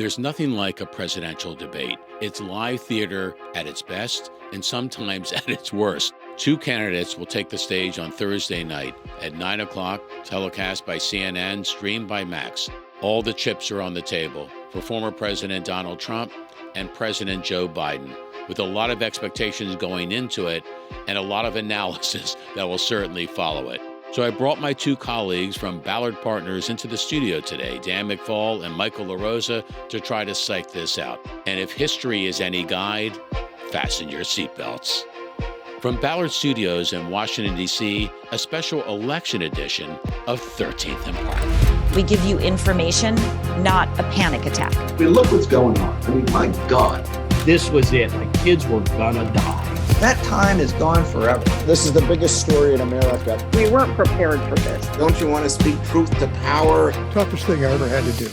There's nothing like a presidential debate. It's live theater at its best and sometimes at its worst. Two candidates will take the stage on Thursday night at 9 o'clock, telecast by CNN, streamed by Max. All the chips are on the table for former President Donald Trump and President Joe Biden, with a lot of expectations going into it and a lot of analysis that will certainly follow it. So I brought my two colleagues from Ballard Partners into the studio today, Dan McFaul and Michael LaRosa, to try to psych this out. And if history is any guide, fasten your seatbelts. From Ballard Studios in Washington, D.C., a special election edition of 13th and Park. We give you information, not a panic attack. I mean, look what's going on. I mean, my God. This was it. The kids were gonna die. That time is gone forever. This is the biggest story in America. We weren't prepared for this. Don't you want to speak truth to power? Toughest thing I ever had to do.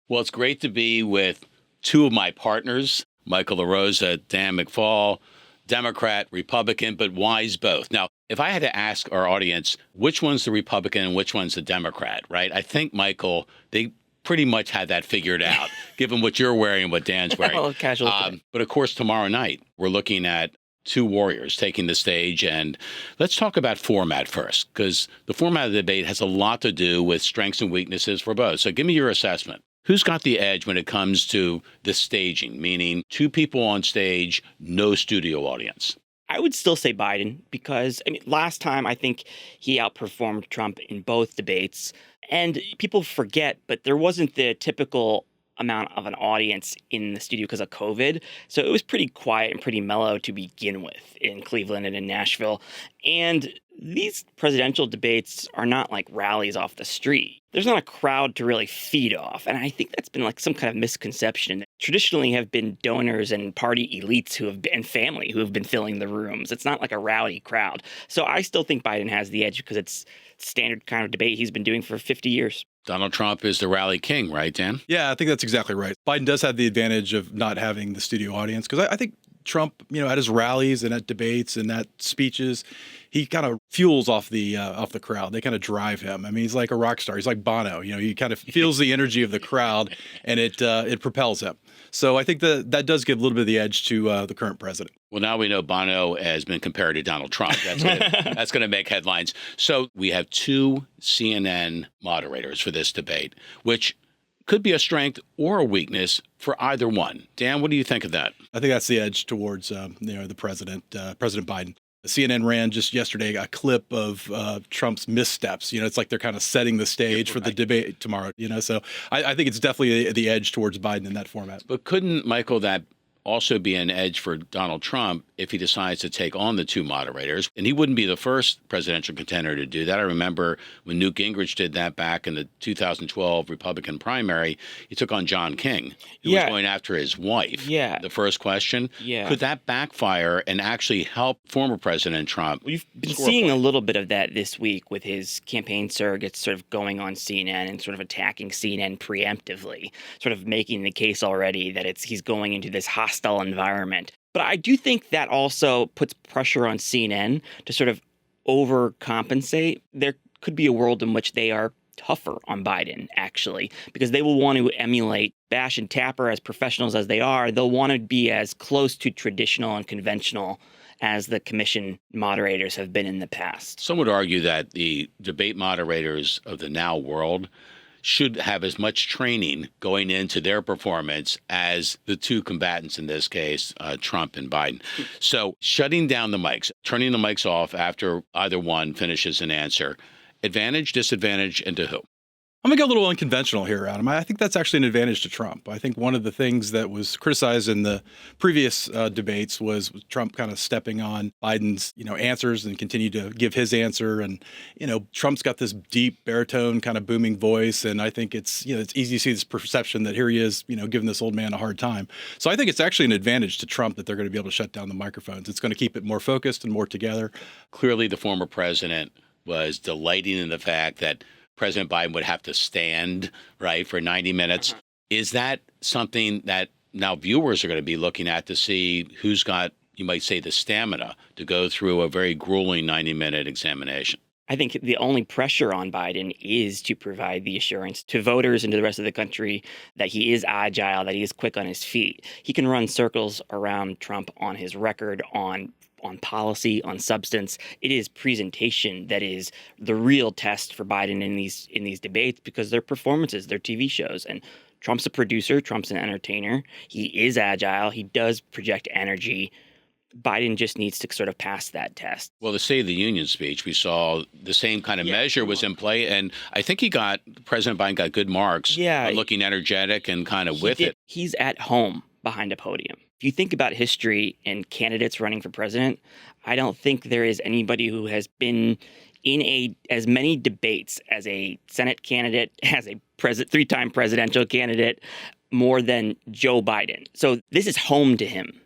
Well, it's great to be with two of my partners, Michael LaRosa, Dan McFaul, Democrat, Republican, but wise both. Now, if I had to ask our audience, which one's the Republican and which one's the Democrat, right? I think, Michael, they pretty much had that figured out, given what you're wearing and what Dan's wearing. Well, casual. But of course, tomorrow night, we're looking at two warriors taking the stage. And let's talk about format first, because the format of the debate has a lot to do with strengths and weaknesses for both. So give me your assessment. Who's got the edge when it comes to the staging, meaning two people on stage, no studio audience? I would still say Biden because, last time I think he outperformed Trump in both debates. And people forget, but there wasn't the typical amount of an audience in the studio because of COVID. So it was pretty quiet and pretty mellow to begin with in Cleveland and in Nashville. And these presidential debates are not like rallies off the street. There's not a crowd to really feed off. And I think that's been like some kind of misconception. Traditionally have been donors and party elites and family who have been filling the rooms. It's not like a rowdy crowd. So I still think Biden has the edge because it's standard kind of debate he's been doing for 50 years. Donald Trump is the rally king, right, Dan? Yeah, I think that's exactly right. Biden does have the advantage of not having the studio audience because I think Trump, at his rallies and at debates and at speeches, he kind of fuels off the crowd. They kind of drive him. I mean, he's like a rock star. He's like Bono. He kind of feels the energy of the crowd, and it propels him. So I think that does give a little bit of the edge to the current president. Well, now we know Bono has been compared to Donald Trump. That's going to make headlines. So we have two CNN moderators for this debate, which could be a strength or a weakness for either one. Dan, what do you think of that? I think that's the edge towards the president, President Biden. CNN ran just yesterday a clip of Trump's missteps. It's like they're kind of setting the stage for the debate tomorrow. So I think it's definitely the edge towards Biden in that format. But couldn't, Michael, that also be an edge for Donald Trump if he decides to take on the two moderators? And he wouldn't be the first presidential contender to do that. I remember when Newt Gingrich did that back in the 2012 Republican primary, he took on John King, who was going after his wife. Yeah. The first question, could that backfire and actually help former President Trump? We've been seeing a little bit of that this week with his campaign surrogates sort of going on CNN and sort of attacking CNN preemptively, sort of making the case already that he's going into this hostile environment. But I do think that also puts pressure on CNN to sort of overcompensate. There could be a world in which they are tougher on Biden, actually, because they will want to emulate Bash and Tapper as professionals as they are. They'll want to be as close to traditional and conventional as the commission moderators have been in the past. Some would argue that the debate moderators of the now world should have as much training going into their performance as the two combatants in this case, Trump and Biden. So shutting down the mics, turning the mics off after either one finishes an answer, advantage, disadvantage, and to who? I'm going to go a little unconventional here, Adam. I think that's actually an advantage to Trump. I think one of the things that was criticized in the previous debates was Trump kind of stepping on Biden's, answers and continue to give his answer. And, Trump's got this deep baritone kind of booming voice. And I think it's easy to see this perception that here he is, giving this old man a hard time. So I think it's actually an advantage to Trump that they're going to be able to shut down the microphones. It's going to keep it more focused and more together. Clearly, the former president was delighting in the fact that President Biden would have to stand, right, for 90 minutes. Is that something that now viewers are going to be looking at to see who's got, you might say, the stamina to go through a very grueling 90-minute examination? I think the only pressure on Biden is to provide the assurance to voters and to the rest of the country that he is agile, that he is quick on his feet. He can run circles around Trump on his record, on policy, on substance. It is presentation that is the real test for Biden in these debates, because they're performances, they're TV shows. And Trump's a producer, Trump's an entertainer. He is agile, he does project energy. Biden just needs to sort of pass that test. Well, the State of the Union speech, we saw the same kind of measure was in play. And I think President Biden got good marks on looking energetic and kind of with it. He's at home behind a podium. If you think about history and candidates running for president, I don't think there is anybody who has been in as many debates as a Senate candidate, as a three-time presidential candidate, more than Joe Biden. So this is home to him.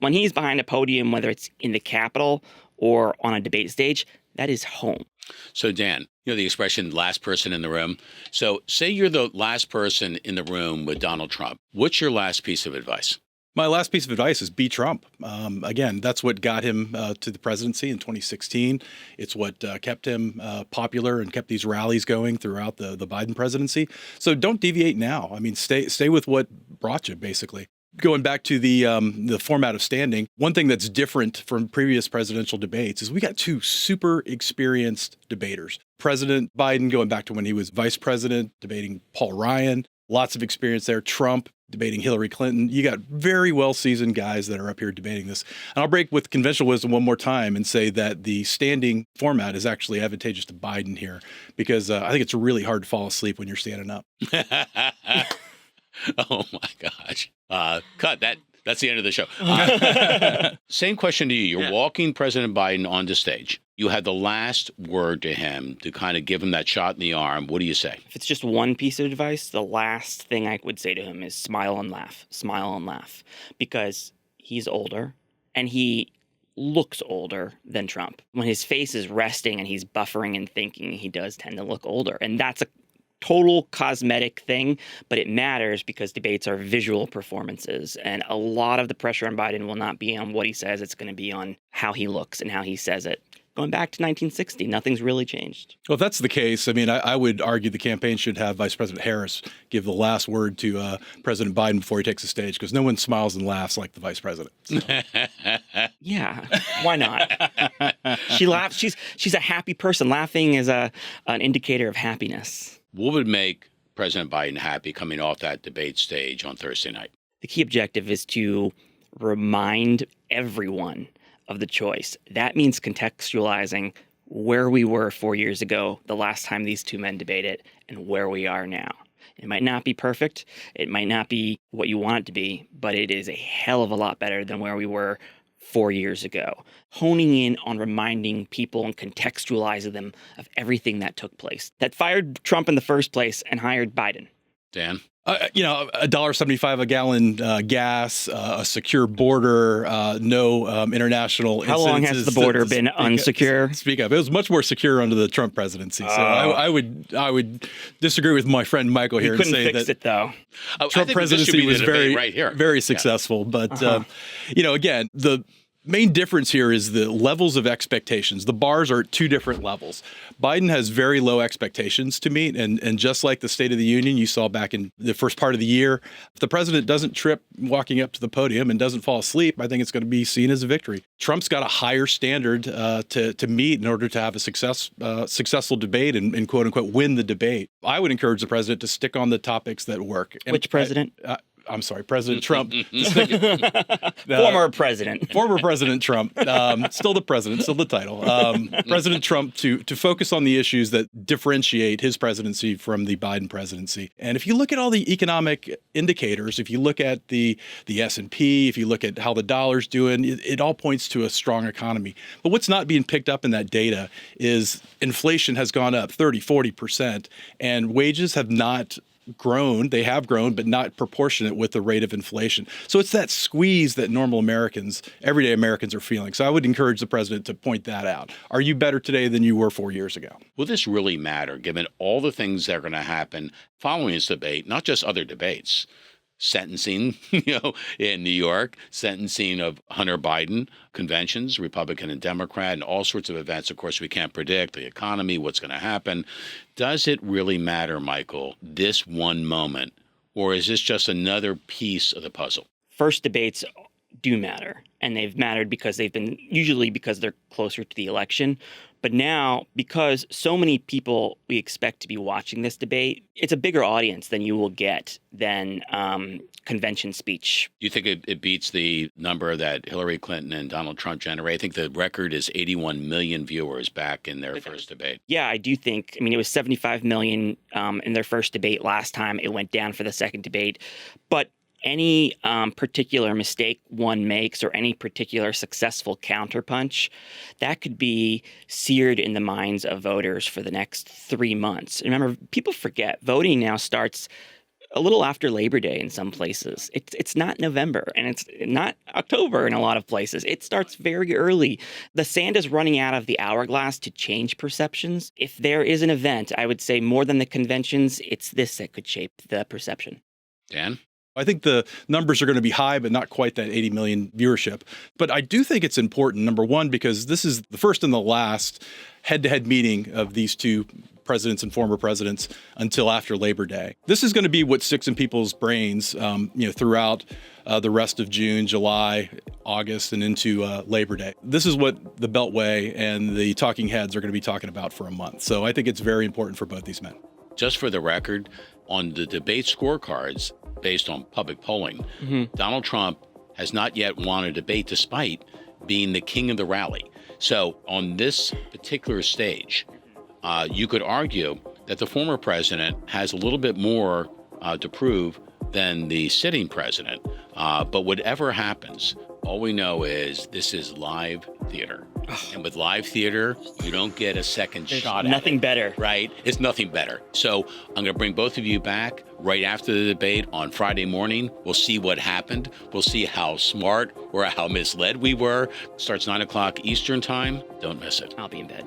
When he's behind a podium, whether it's in the Capitol or on a debate stage, that is home. So, Dan, you know the expression last person in the room. So say you're the last person in the room with Donald Trump. What's your last piece of advice? My last piece of advice is be Trump. Again, that's what got him to the presidency in 2016. It's what kept him popular and kept these rallies going throughout the Biden presidency. So don't deviate now. I mean, stay with what brought you, basically. Going back to the format of standing, one thing that's different from previous presidential debates is we got two super experienced debaters. President Biden, going back to when he was vice president, debating Paul Ryan, lots of experience there. Trump debating Hillary Clinton. You got very well-seasoned guys that are up here debating this. And I'll break with conventional wisdom one more time and say that the standing format is actually advantageous to Biden here, because I think it's really hard to fall asleep when you're standing up. Oh, my gosh. Cut that. That's the end of the show. Same question to you. You're walking President Biden onto stage. You had the last word to him to kind of give him that shot in the arm. What do you say? If it's just one piece of advice, the last thing I would say to him is smile and laugh, because he's older and he looks older than Trump. When his face is resting and he's buffering and thinking, he does tend to look older. And that's a total cosmetic thing, but it matters because debates are visual performances. And a lot of the pressure on Biden will not be on what he says. It's going to be on how he looks and how he says it. Going back to 1960, nothing's really changed. Well, if that's the case, I mean, I would argue the campaign should have Vice President Harris give the last word to President Biden before he takes the stage, because no one smiles and laughs like the vice president. So. Yeah, why not? She laughs. She's a happy person. Laughing is an indicator of happiness. What would make President Biden happy coming off that debate stage on Thursday night? The key objective is to remind everyone of the choice. That means contextualizing where we were 4 years ago, the last time these two men debated, and where we are now. It might not be perfect. It might not be what you want it to be, but it is a hell of a lot better than where we were 4 years ago. Honing in on reminding people and contextualizing them of everything that took place, that fired Trump in the first place and hired Biden. Dan? $1.75 a gallon gas, a secure border, no international. How long has the border been unsecure? Speak up. It was much more secure under the Trump presidency. So I would disagree with my friend Michael here and say fix that it though. Trump presidency was very successful. But again, the main difference here is the levels of expectations. The bars are at two different levels. Biden has very low expectations to meet. And just like the State of the Union you saw back in the first part of the year, if the president doesn't trip walking up to the podium and doesn't fall asleep, I think it's going to be seen as a victory. Trump's got a higher standard to meet in order to have a successful debate and quote unquote win the debate. I would encourage the president to stick on the topics that work. And which president? I'm sorry, President Trump. Former president. Former President Trump. Still the president, still the title. President Trump to focus on the issues that differentiate his presidency from the Biden presidency. And if you look at all the economic indicators, if you look at the S&P, if you look at how the dollar's doing, it all points to a strong economy. But what's not being picked up in that data is inflation has gone up 30, 40%, and wages have not grown. They have grown, but not proportionate with the rate of inflation. So it's that squeeze that normal Americans, everyday Americans are feeling. So I would encourage the president to point that out. Are you better today than you were 4 years ago? Will this really matter, given all the things that are going to happen following this debate, not just other debates, sentencing, in New York, sentencing of Hunter Biden, conventions, Republican and Democrat, and all sorts of events. Of course, we can't predict the economy, what's going to happen. Does it really matter, Michael, this one moment, or is this just another piece of the puzzle? First debates do matter, and they've mattered because because they're closer to the election. But now, because so many people we expect to be watching this debate, it's a bigger audience than you will get than convention speech. Do you think it beats the number that Hillary Clinton and Donald Trump generate? I think the record is 81 million viewers back in their first debate. Yeah, I do think. I mean, it was 75 million in their first debate last time. It went down for the second debate. But any particular mistake one makes or any particular successful counterpunch, that could be seared in the minds of voters for the next 3 months. Remember, people forget voting now starts a little after Labor Day in some places. It's not November and it's not October in a lot of places. It starts very early. The sand is running out of the hourglass to change perceptions. If there is an event, I would say more than the conventions, it's this that could shape the perception. Dan? I think the numbers are going to be high, but not quite that 80 million viewership. But I do think it's important, number one, because this is the first and the last head-to-head meeting of these two presidents and former presidents until after Labor Day. This is going to be what sticks in people's brains, throughout the rest of June, July, August, and into Labor Day. This is what the Beltway and the talking heads are going to be talking about for a month. So I think it's very important for both these men. Just for the record, on the debate scorecards, based on public polling, Donald Trump has not yet won a debate despite being the king of the rally. So on this particular stage, you could argue that the former president has a little bit more to prove than the sitting president. But whatever happens, all we know is this is live theater. And with live theater, you don't get a second shot at it. Nothing better. Right? It's nothing better. So I'm going to bring both of you back right after the debate on Friday morning. We'll see what happened. We'll see how smart or how misled we were. Starts 9 o'clock Eastern time. Don't miss it. I'll be in bed.